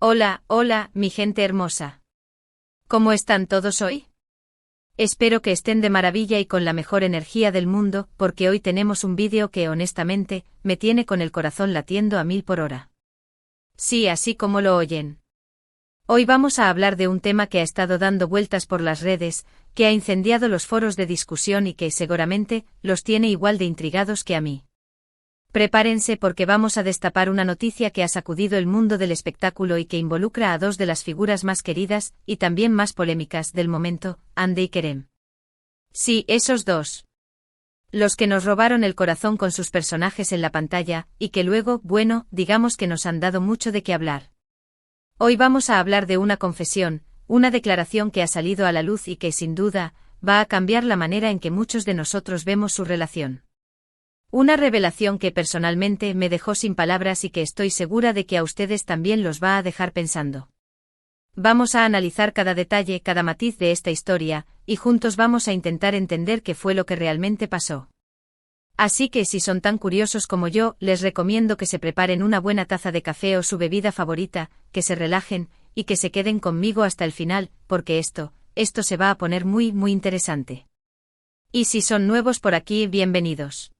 Hola, hola, mi gente hermosa. ¿Cómo están todos hoy? Espero que estén de maravilla y con la mejor energía del mundo, porque hoy tenemos un vídeo que honestamente, me tiene con el corazón latiendo a 1000 por hora. Sí, así como lo oyen. Hoy vamos a hablar de un tema que ha estado dando vueltas por las redes, que ha incendiado los foros de discusión y que seguramente los tiene igual de intrigados que a mí. Prepárense porque vamos a destapar una noticia que ha sacudido el mundo del espectáculo y que involucra a dos de las figuras más queridas, y también más polémicas del momento, Hande y Kerem. Sí, esos dos. Los que nos robaron el corazón con sus personajes en la pantalla, y que luego, bueno, digamos que nos han dado mucho de qué hablar. Hoy vamos a hablar de una confesión, una declaración que ha salido a la luz y que, sin duda, va a cambiar la manera en que muchos de nosotros vemos su relación. Una revelación que personalmente me dejó sin palabras y que estoy segura de que a ustedes también los va a dejar pensando. Vamos a analizar cada detalle, cada matiz de esta historia, y juntos vamos a intentar entender qué fue lo que realmente pasó. Así que si son tan curiosos como yo, les recomiendo que se preparen una buena taza de café o su bebida favorita, que se relajen, y que se queden conmigo hasta el final, porque esto se va a poner muy interesante. Y si son nuevos por aquí, bienvenidos.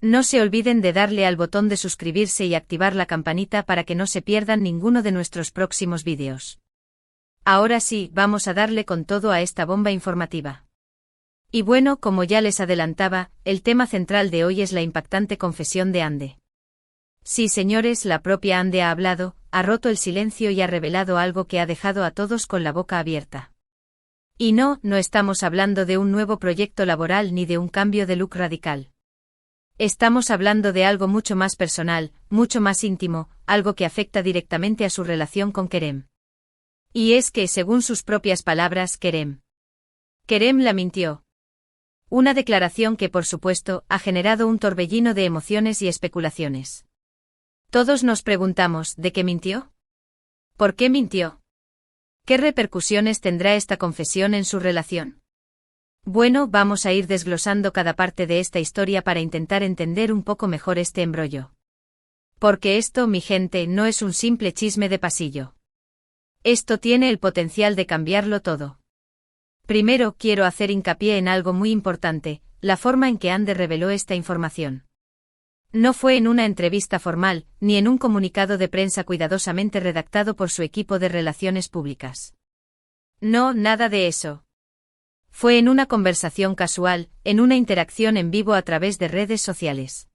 No se olviden de darle al botón de suscribirse y activar la campanita para que no se pierdan ninguno de nuestros próximos vídeos. Ahora sí, vamos a darle con todo a esta bomba informativa. Y bueno, como ya les adelantaba, el tema central de hoy es la impactante confesión de Hande. Sí, señores, la propia Hande ha hablado, ha roto el silencio y ha revelado algo que ha dejado a todos con la boca abierta. Y no estamos hablando de un nuevo proyecto laboral ni de un cambio de look radical. Estamos hablando de algo mucho más personal, mucho más íntimo, algo que afecta directamente a su relación con Kerem. Y es que, según sus propias palabras, Kerem la mintió. Una declaración que, por supuesto, ha generado un torbellino de emociones y especulaciones. Todos nos preguntamos, ¿de qué mintió? ¿Por qué mintió? ¿Qué repercusiones tendrá esta confesión en su relación? Bueno, vamos a ir desglosando cada parte de esta historia para intentar entender un poco mejor este embrollo. Porque esto, mi gente, no es un simple chisme de pasillo. Esto tiene el potencial de cambiarlo todo. Primero, quiero hacer hincapié en algo muy importante, la forma en que Hande reveló esta información. No fue en una entrevista formal, ni en un comunicado de prensa cuidadosamente redactado por su equipo de relaciones públicas. No, nada de eso. Fue en una conversación casual, en una interacción en vivo a través de redes sociales.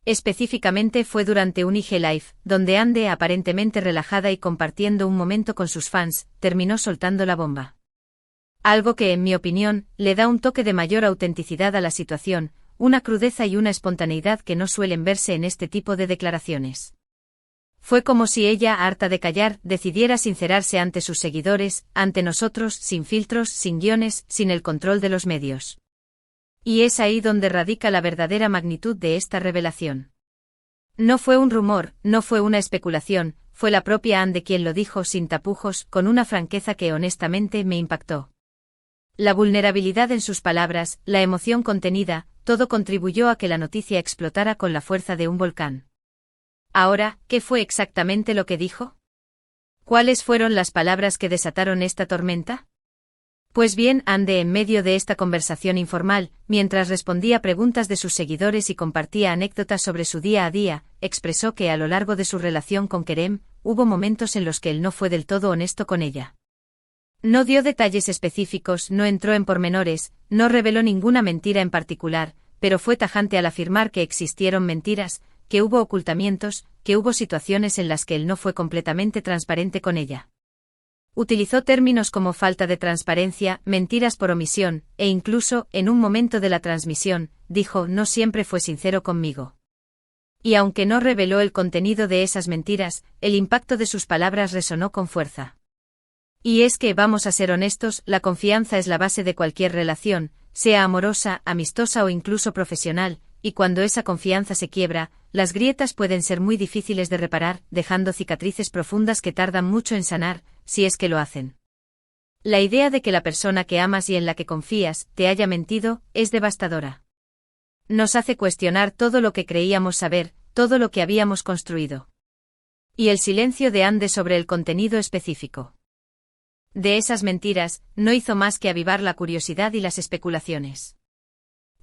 Específicamente fue durante un IG Live, donde Hande, aparentemente relajada y compartiendo un momento con sus fans, terminó soltando la bomba. Algo que, en mi opinión, le da un toque de mayor autenticidad a la situación, una crudeza y una espontaneidad que no suelen verse en este tipo de declaraciones. Fue como si ella, harta de callar, decidiera sincerarse ante sus seguidores, ante nosotros, sin filtros, sin guiones, sin el control de los medios. Y es ahí donde radica la verdadera magnitud de esta revelación. No fue un rumor, no fue una especulación, fue la propia Hande quien lo dijo sin tapujos, con una franqueza que honestamente me impactó. La vulnerabilidad en sus palabras, la emoción contenida, todo contribuyó a que la noticia explotara con la fuerza de un volcán. Ahora, ¿qué fue exactamente lo que dijo? ¿Cuáles fueron las palabras que desataron esta tormenta? Pues bien, Hande, en medio de esta conversación informal, mientras respondía preguntas de sus seguidores y compartía anécdotas sobre su día a día, expresó que a lo largo de su relación con Kerem, hubo momentos en los que él no fue del todo honesto con ella. No dio detalles específicos, no entró en pormenores, no reveló ninguna mentira en particular, pero fue tajante al afirmar que existieron mentiras, que hubo ocultamientos, que hubo situaciones en las que él no fue completamente transparente con ella. Utilizó términos como falta de transparencia, mentiras por omisión, e incluso, en un momento de la transmisión, dijo, no siempre fue sincero conmigo. Y aunque no reveló el contenido de esas mentiras, el impacto de sus palabras resonó con fuerza. Y es que, vamos a ser honestos, la confianza es la base de cualquier relación, sea amorosa, amistosa o incluso profesional, y cuando esa confianza se quiebra, las grietas pueden ser muy difíciles de reparar, dejando cicatrices profundas que tardan mucho en sanar, si es que lo hacen. La idea de que la persona que amas y en la que confías, te haya mentido, es devastadora. Nos hace cuestionar todo lo que creíamos saber, todo lo que habíamos construido. Y el silencio de Ande sobre el contenido específico de esas mentiras no hizo más que avivar la curiosidad y las especulaciones.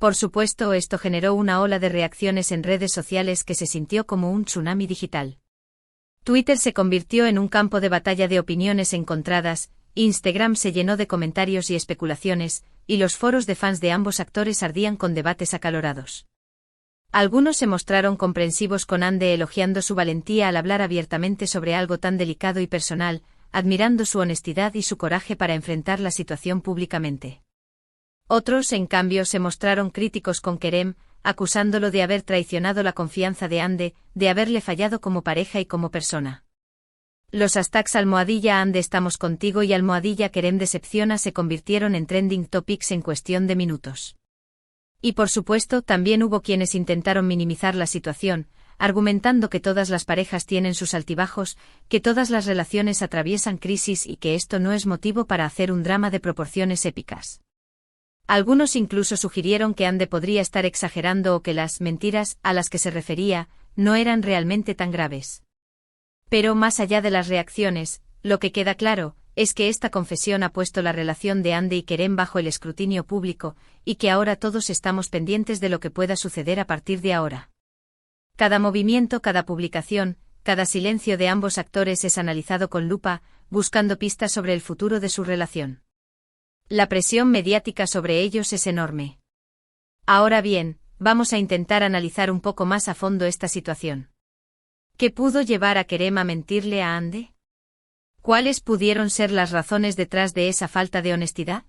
Por supuesto, esto generó una ola de reacciones en redes sociales que se sintió como un tsunami digital. Twitter se convirtió en un campo de batalla de opiniones encontradas, Instagram se llenó de comentarios y especulaciones, y los foros de fans de ambos actores ardían con debates acalorados. Algunos se mostraron comprensivos con Ande elogiando su valentía al hablar abiertamente sobre algo tan delicado y personal, admirando su honestidad y su coraje para enfrentar la situación públicamente. Otros, en cambio, se mostraron críticos con Kerem, acusándolo de haber traicionado la confianza de Ande, de haberle fallado como pareja y como persona. Los hashtags #Ande estamos contigo y #Kerem decepciona se convirtieron en trending topics en cuestión de minutos. Y por supuesto, también hubo quienes intentaron minimizar la situación, argumentando que todas las parejas tienen sus altibajos, que todas las relaciones atraviesan crisis y que esto no es motivo para hacer un drama de proporciones épicas. Algunos incluso sugirieron que Ande podría estar exagerando o que las mentiras a las que se refería no eran realmente tan graves. Pero más allá de las reacciones, lo que queda claro es que esta confesión ha puesto la relación de Ande y Kerem bajo el escrutinio público, y que ahora todos estamos pendientes de lo que pueda suceder a partir de ahora. Cada movimiento, cada publicación, cada silencio de ambos actores es analizado con lupa, buscando pistas sobre el futuro de su relación. La presión mediática sobre ellos es enorme. Ahora bien, vamos a intentar analizar un poco más a fondo esta situación. ¿Qué pudo llevar a Kerem a mentirle a Ande? ¿Cuáles pudieron ser las razones detrás de esa falta de honestidad?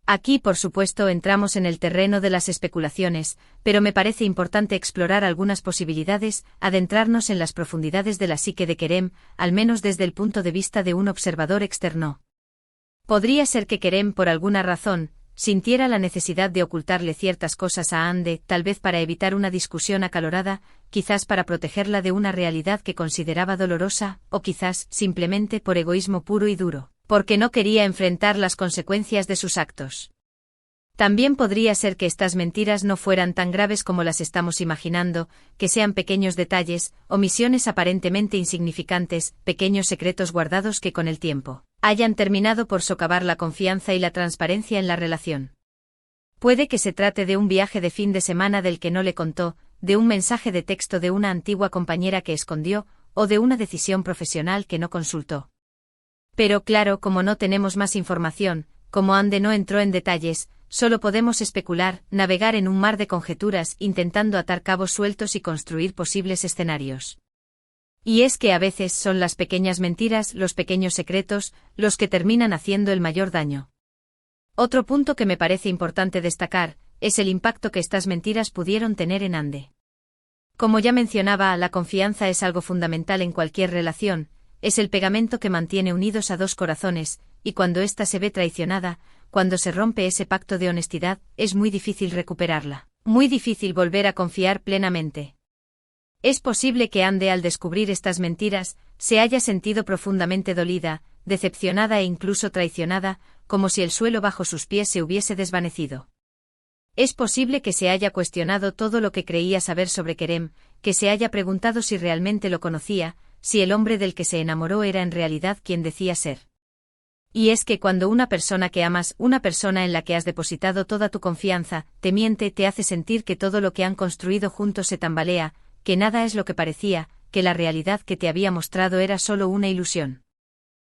Aquí, por supuesto, entramos en el terreno de las especulaciones, pero me parece importante explorar algunas posibilidades, adentrarnos en las profundidades de la psique de Kerem, al menos desde el punto de vista de un observador externo. Podría ser que Kerem, por alguna razón, sintiera la necesidad de ocultarle ciertas cosas a Ande, tal vez para evitar una discusión acalorada, quizás para protegerla de una realidad que consideraba dolorosa, o quizás, simplemente por egoísmo puro y duro, porque no quería enfrentar las consecuencias de sus actos. También podría ser que estas mentiras no fueran tan graves como las estamos imaginando, que sean pequeños detalles, omisiones aparentemente insignificantes, pequeños secretos guardados que con el tiempo hayan terminado por socavar la confianza y la transparencia en la relación. Puede que se trate de un viaje de fin de semana del que no le contó, de un mensaje de texto de una antigua compañera que escondió, o de una decisión profesional que no consultó. Pero claro, como no tenemos más información, como Ande no entró en detalles, solo podemos especular, navegar en un mar de conjeturas intentando atar cabos sueltos y construir posibles escenarios. Y es que a veces son las pequeñas mentiras, los pequeños secretos, los que terminan haciendo el mayor daño. Otro punto que me parece importante destacar, es el impacto que estas mentiras pudieron tener en Ande. Como ya mencionaba, la confianza es algo fundamental en cualquier relación, es el pegamento que mantiene unidos a dos corazones, y cuando ésta se ve traicionada, cuando se rompe ese pacto de honestidad, es muy difícil recuperarla, muy difícil volver a confiar plenamente. Es posible que Ande, al descubrir estas mentiras, se haya sentido profundamente dolida, decepcionada e incluso traicionada, como si el suelo bajo sus pies se hubiese desvanecido. Es posible que se haya cuestionado todo lo que creía saber sobre Kerem, que se haya preguntado si realmente lo conocía, si el hombre del que se enamoró era en realidad quien decía ser. Y es que cuando una persona que amas, una persona en la que has depositado toda tu confianza, te miente, te hace sentir que todo lo que han construido juntos se tambalea, que nada es lo que parecía, que la realidad que te había mostrado era solo una ilusión.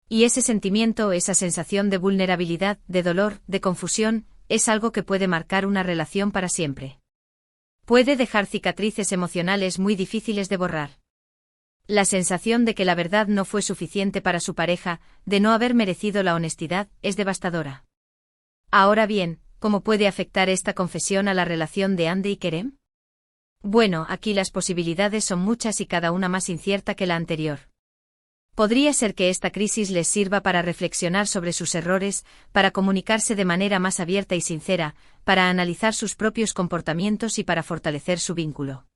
Y ese sentimiento, esa sensación de vulnerabilidad, de dolor, de confusión, es algo que puede marcar una relación para siempre. Puede dejar cicatrices emocionales muy difíciles de borrar. La sensación de que la verdad no fue suficiente para su pareja, de no haber merecido la honestidad, es devastadora. Ahora bien, ¿cómo puede afectar esta confesión a la relación de Ande y Kerem? Bueno, aquí las posibilidades son muchas y cada una más incierta que la anterior. Podría ser que esta crisis les sirva para reflexionar sobre sus errores, para comunicarse de manera más abierta y sincera, para analizar sus propios comportamientos y para fortalecer su vínculo.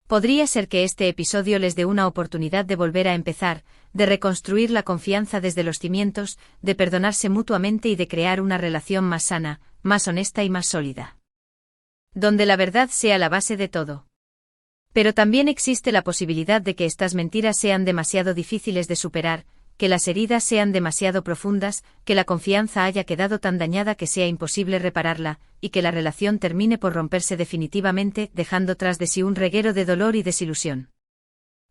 Podría ser que este episodio les dé una oportunidad de volver a empezar, de reconstruir la confianza desde los cimientos, de perdonarse mutuamente y de crear una relación más sana, más honesta y más sólida. Donde la verdad sea la base de todo. Pero también existe la posibilidad de que estas mentiras sean demasiado difíciles de superar, que las heridas sean demasiado profundas, que la confianza haya quedado tan dañada que sea imposible repararla, y que la relación termine por romperse definitivamente, dejando tras de sí un reguero de dolor y desilusión.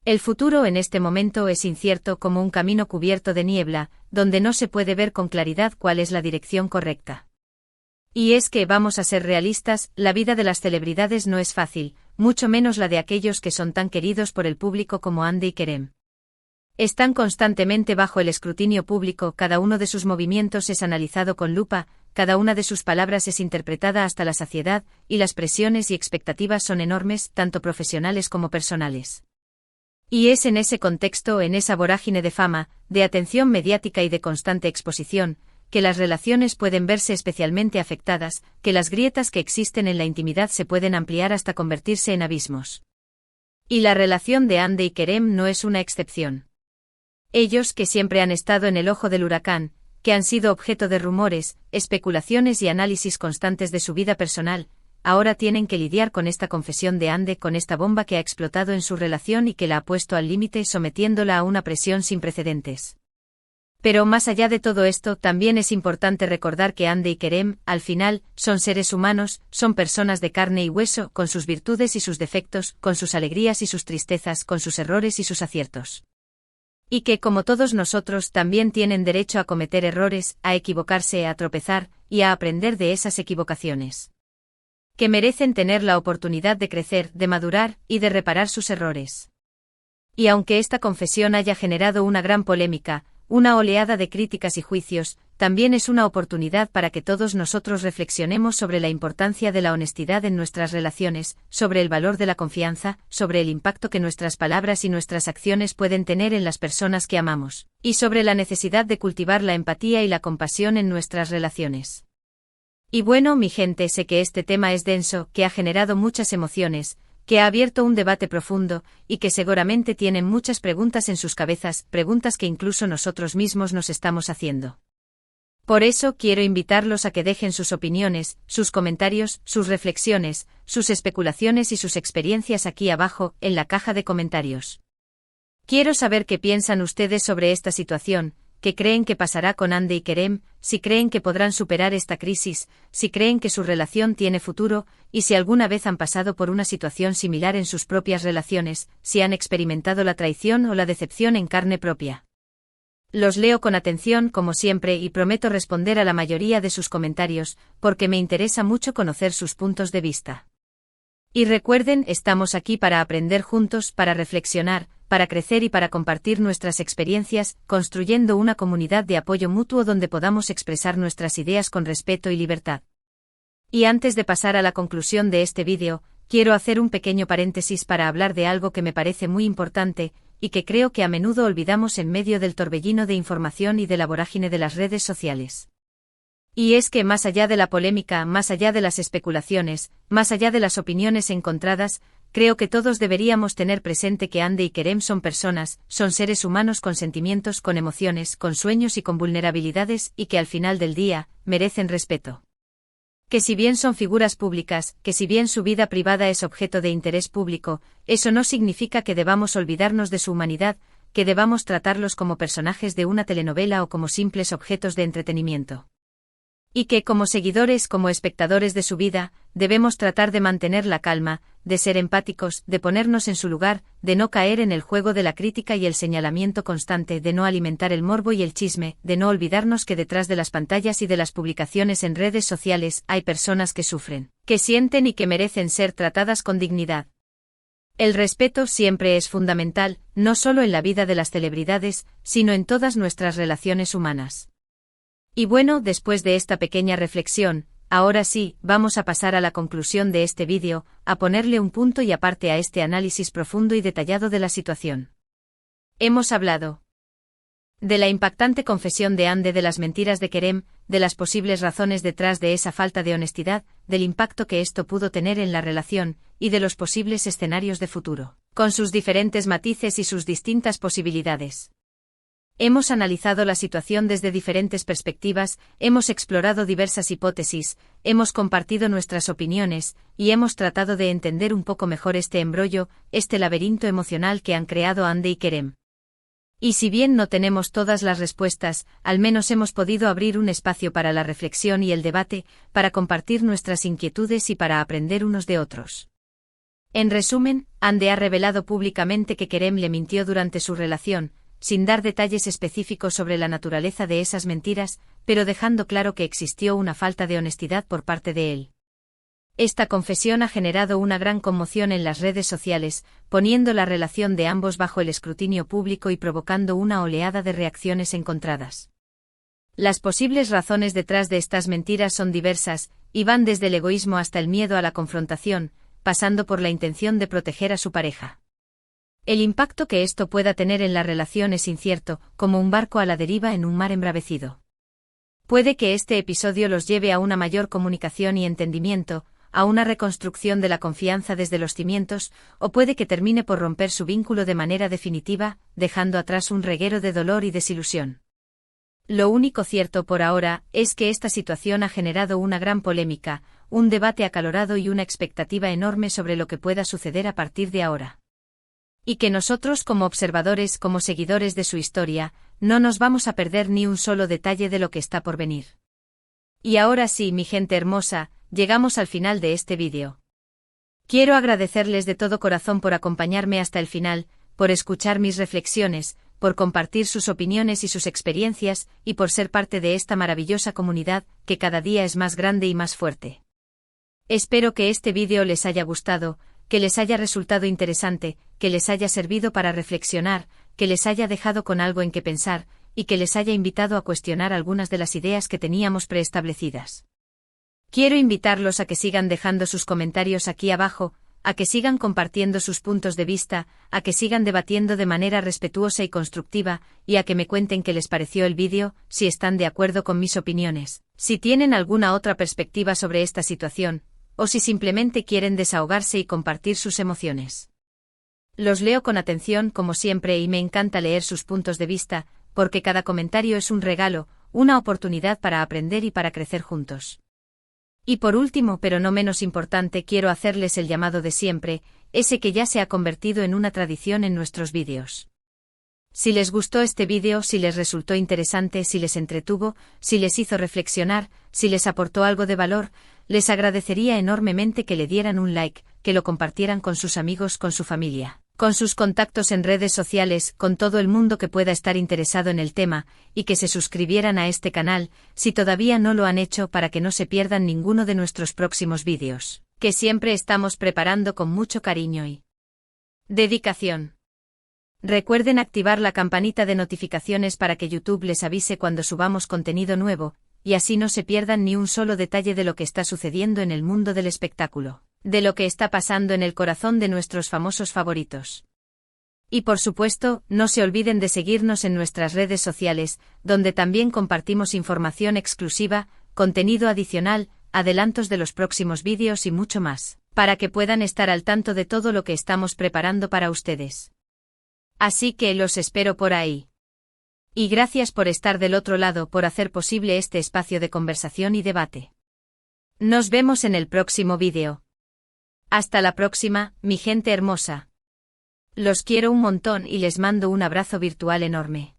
El futuro en este momento es incierto como un camino cubierto de niebla, donde no se puede ver con claridad cuál es la dirección correcta. Y es que, vamos a ser realistas, la vida de las celebridades no es fácil, mucho menos la de aquellos que son tan queridos por el público como Hande y Kerem. Están constantemente bajo el escrutinio público, cada uno de sus movimientos es analizado con lupa, cada una de sus palabras es interpretada hasta la saciedad, y las presiones y expectativas son enormes, tanto profesionales como personales. Y es en ese contexto, en esa vorágine de fama, de atención mediática y de constante exposición, que las relaciones pueden verse especialmente afectadas, que las grietas que existen en la intimidad se pueden ampliar hasta convertirse en abismos. Y la relación de Hande y Kerem no es una excepción. Ellos, que siempre han estado en el ojo del huracán, que han sido objeto de rumores, especulaciones y análisis constantes de su vida personal, ahora tienen que lidiar con esta confesión de Hande, con esta bomba que ha explotado en su relación y que la ha puesto al límite, sometiéndola a una presión sin precedentes. Pero más allá de todo esto, también es importante recordar que Hande y Kerem, al final, son seres humanos, son personas de carne y hueso, con sus virtudes y sus defectos, con sus alegrías y sus tristezas, con sus errores y sus aciertos. Y que, como todos nosotros, también tienen derecho a cometer errores, a equivocarse, a tropezar, y a aprender de esas equivocaciones. Que merecen tener la oportunidad de crecer, de madurar, y de reparar sus errores. Y aunque esta confesión haya generado una gran polémica, una oleada de críticas y juicios, también es una oportunidad para que todos nosotros reflexionemos sobre la importancia de la honestidad en nuestras relaciones, sobre el valor de la confianza, sobre el impacto que nuestras palabras y nuestras acciones pueden tener en las personas que amamos, y sobre la necesidad de cultivar la empatía y la compasión en nuestras relaciones. Y bueno, mi gente, sé que este tema es denso, que ha generado muchas emociones, que ha abierto un debate profundo, y que seguramente tienen muchas preguntas en sus cabezas, preguntas que incluso nosotros mismos nos estamos haciendo. Por eso quiero invitarlos a que dejen sus opiniones, sus comentarios, sus reflexiones, sus especulaciones y sus experiencias aquí abajo, en la caja de comentarios. Quiero saber qué piensan ustedes sobre esta situación, qué creen que pasará con Hande y Kerem, si creen que podrán superar esta crisis, si creen que su relación tiene futuro, y si alguna vez han pasado por una situación similar en sus propias relaciones, si han experimentado la traición o la decepción en carne propia. Los leo con atención como siempre y prometo responder a la mayoría de sus comentarios, porque me interesa mucho conocer sus puntos de vista. Y recuerden, estamos aquí para aprender juntos, para reflexionar, para crecer y para compartir nuestras experiencias, construyendo una comunidad de apoyo mutuo donde podamos expresar nuestras ideas con respeto y libertad. Y antes de pasar a la conclusión de este vídeo, quiero hacer un pequeño paréntesis para hablar de algo que me parece muy importante, y que creo que a menudo olvidamos en medio del torbellino de información y de la vorágine de las redes sociales. Y es que más allá de la polémica, más allá de las especulaciones, más allá de las opiniones encontradas, creo que todos deberíamos tener presente que Hande y Kerem son personas, son seres humanos con sentimientos, con emociones, con sueños y con vulnerabilidades, y que al final del día, merecen respeto. Que si bien son figuras públicas, que si bien su vida privada es objeto de interés público, eso no significa que debamos olvidarnos de su humanidad, que debamos tratarlos como personajes de una telenovela o como simples objetos de entretenimiento. Y que como seguidores, como espectadores de su vida, debemos tratar de mantener la calma, de ser empáticos, de ponernos en su lugar, de no caer en el juego de la crítica y el señalamiento constante, de no alimentar el morbo y el chisme, de no olvidarnos que detrás de las pantallas y de las publicaciones en redes sociales hay personas que sufren, que sienten y que merecen ser tratadas con dignidad. El respeto siempre es fundamental, no solo en la vida de las celebridades, sino en todas nuestras relaciones humanas. Y bueno, después de esta pequeña reflexión, ahora sí, vamos a pasar a la conclusión de este vídeo, a ponerle un punto y aparte a este análisis profundo y detallado de la situación. Hemos hablado de la impactante confesión de Hande, de las mentiras de Kerem, de las posibles razones detrás de esa falta de honestidad, del impacto que esto pudo tener en la relación, y de los posibles escenarios de futuro, con sus diferentes matices y sus distintas posibilidades. Hemos analizado la situación desde diferentes perspectivas, hemos explorado diversas hipótesis, hemos compartido nuestras opiniones, y hemos tratado de entender un poco mejor este embrollo, este laberinto emocional que han creado Ande y Kerem. Y si bien no tenemos todas las respuestas, al menos hemos podido abrir un espacio para la reflexión y el debate, para compartir nuestras inquietudes y para aprender unos de otros. En resumen, Ande ha revelado públicamente que Kerem le mintió durante su relación, sin dar detalles específicos sobre la naturaleza de esas mentiras, pero dejando claro que existió una falta de honestidad por parte de él. Esta confesión ha generado una gran conmoción en las redes sociales, poniendo la relación de ambos bajo el escrutinio público y provocando una oleada de reacciones encontradas. Las posibles razones detrás de estas mentiras son diversas, y van desde el egoísmo hasta el miedo a la confrontación, pasando por la intención de proteger a su pareja. El impacto que esto pueda tener en la relación es incierto, como un barco a la deriva en un mar embravecido. Puede que este episodio los lleve a una mayor comunicación y entendimiento, a una reconstrucción de la confianza desde los cimientos, o puede que termine por romper su vínculo de manera definitiva, dejando atrás un reguero de dolor y desilusión. Lo único cierto por ahora es que esta situación ha generado una gran polémica, un debate acalorado y una expectativa enorme sobre lo que pueda suceder a partir de ahora. Y que nosotros como observadores, como seguidores de su historia, no nos vamos a perder ni un solo detalle de lo que está por venir. Y ahora sí, mi gente hermosa, llegamos al final de este vídeo. Quiero agradecerles de todo corazón por acompañarme hasta el final, por escuchar mis reflexiones, por compartir sus opiniones y sus experiencias, y por ser parte de esta maravillosa comunidad, que cada día es más grande y más fuerte. Espero que este vídeo les haya gustado, que les haya resultado interesante, que les haya servido para reflexionar, que les haya dejado con algo en que pensar, y que les haya invitado a cuestionar algunas de las ideas que teníamos preestablecidas. Quiero invitarlos a que sigan dejando sus comentarios aquí abajo, a que sigan compartiendo sus puntos de vista, a que sigan debatiendo de manera respetuosa y constructiva, y a que me cuenten qué les pareció el vídeo, si están de acuerdo con mis opiniones, si tienen alguna otra perspectiva sobre esta situación, o si simplemente quieren desahogarse y compartir sus emociones. Los leo con atención como siempre y me encanta leer sus puntos de vista, porque cada comentario es un regalo, una oportunidad para aprender y para crecer juntos. Y por último, pero no menos importante, quiero hacerles el llamado de siempre, ese que ya se ha convertido en una tradición en nuestros vídeos. Si les gustó este vídeo, si les resultó interesante, si les entretuvo, si les hizo reflexionar, si les aportó algo de valor, les agradecería enormemente que le dieran un like, que lo compartieran con sus amigos, con su familia, con sus contactos en redes sociales, con todo el mundo que pueda estar interesado en el tema, y que se suscribieran a este canal, si todavía no lo han hecho, para que no se pierdan ninguno de nuestros próximos vídeos, que siempre estamos preparando con mucho cariño y dedicación. Recuerden activar la campanita de notificaciones para que YouTube les avise cuando subamos contenido nuevo, y así no se pierdan ni un solo detalle de lo que está sucediendo en el mundo del espectáculo, de lo que está pasando en el corazón de nuestros famosos favoritos. Y por supuesto, no se olviden de seguirnos en nuestras redes sociales, donde también compartimos información exclusiva, contenido adicional, adelantos de los próximos vídeos y mucho más, para que puedan estar al tanto de todo lo que estamos preparando para ustedes. Así que los espero por ahí. Y gracias por estar del otro lado, por hacer posible este espacio de conversación y debate. Nos vemos en el próximo vídeo. Hasta la próxima, mi gente hermosa. Los quiero un montón y les mando un abrazo virtual enorme.